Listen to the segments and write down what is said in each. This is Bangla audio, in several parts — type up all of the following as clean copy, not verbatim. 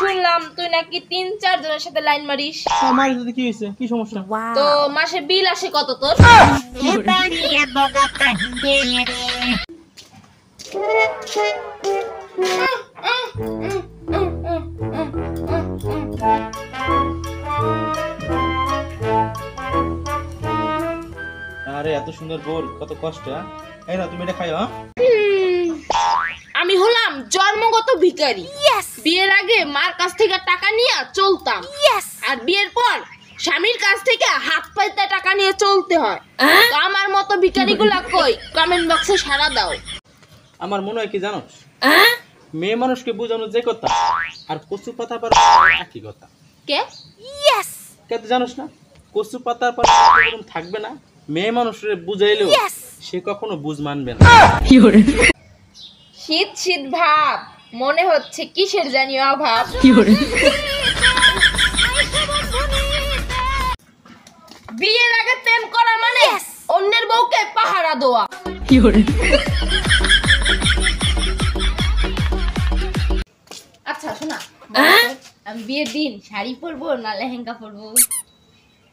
শুনলাম তুই নাকি 3-4 জনের সাথে লাইন মারিস। আমার যদি কি হইছে, কি সমস্যা? তো মাসে বিল আসে কত তোর? আরে এত সুন্দর বোর, কত কষ্ট। এই না তুমি এটা খাইও। আমি হলাম জন্মগত ভিখারি। বিয়ের আগে মার কাছ থেকে টাকা নিয়ে চলতাম, আর বিয়ের পর স্বামীর কাছ থেকে হাত পাইতে টাকা নিয়ে চলতে হয়। তো আমার মতো ভিখারিগুলা কই? কমেন্ট বক্সে সাড়া দাও। আমার মনে হয় কি জানো, মেয়ে মানুষকে বোঝানো যে কথা আর কচু পাতা পার একই কথা। কে তুই জানোস না, কচু পাতার পর থাকবে না। মেয়ে মানুষের বুঝাইলেও সে কখনো বুঝ মানবে না। শীত শীত ভাব, মনে হচ্ছে কিসের জানি অভাব। বিয়ের আগে প্রেম করা মানে অন্যের বউকে পাহারা দেওয়া। আচ্ছা শোনা, আমি বিয়ের দিন শাড়ি পরবো না লেহেঙ্গা পরবো?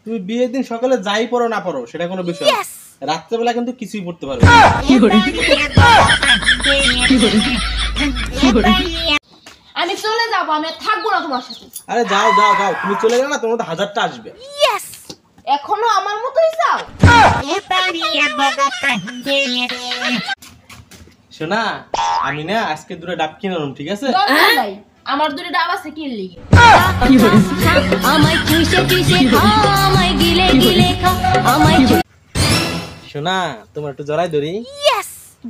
তুমি বিয়ের দিন সকালে যাই পরো না পরো সেটা কোনো বিষয় না, রাত্রেবেলা কিন্তু কিছুই পড়তে পারবে না। আমি চলে যাবো, আমি থাকবো না তোমার সাথে। আরে যাও যাও যাও, তুমি চলে গেলে না তোমার মধ্যে 1000টা আসবে। এখনো আমার মতোই চাও? শোনা, আমি না আজকে দুটো ডাব কিনে আনলাম, ঠিক আছে? দরকার নাই, আমার দুটো ডাব আছে কিনলি। শোনা, তোমার একটু জড়াই ধরি।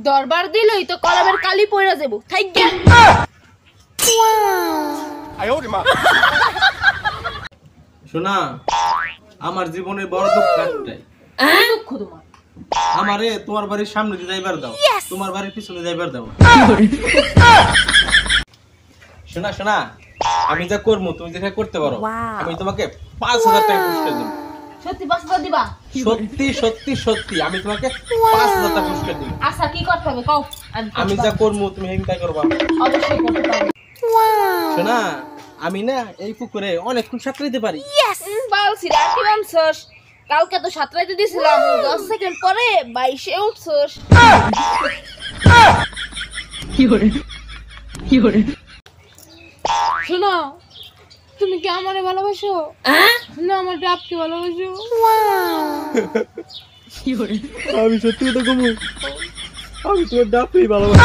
দরবার দিলই তো কলমের কালি পড়া যাবো। থাইগা শোনা, আমার জীবনের বড় দুঃখ একটাই। দুঃখ তোমার? আমারে তোমার বাড়ির সামনে দিয়ে যাইবার দাও, তোমার বাড়ির পিছনে যাইবার দাও। শোনা শোনা, আমি যা করবো তুমি যেটা করতে পারো, আমি তোমাকে 5000 টাকা পুরস্কার দেব। সত্যি 5000 দিবা? সত্যি সত্যি সত্যি, আমি তোমাকে 5000 টাকা পুরস্কার দেব। আচ্ছা কি করতে হবে কও? আমি যা করবো তুমি হেনটাই করবা। অবশ্যই করতে পারবে। শোনা, আমি না এই পুকুরে অনেকক্ষণ সাঁতরাইতে পারি। বলছি আর কি বানছস? কালকে তো সাঁতরাইতে দিছিলাম, 10 সেকেন্ড পরে 22 এ উঠছস। শোনো, তুমি কি আমারে ভালোবাসো? না আমার ডাবকে ভালোবাসো? আমি সত্যি কথা কমু, আমি তোমার ডাবকেই ভালোবাসি।